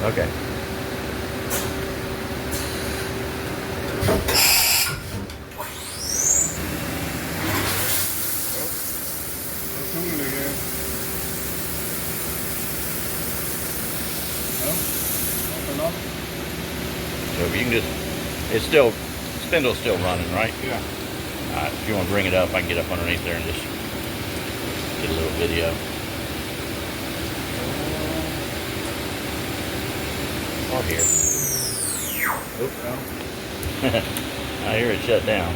Okay. So you can just, it's still, spindle's still running, right? Yeah. Alright, if you want to bring it up, I can get up underneath there and just get a little video. Or here. Oops. I hear it shut down.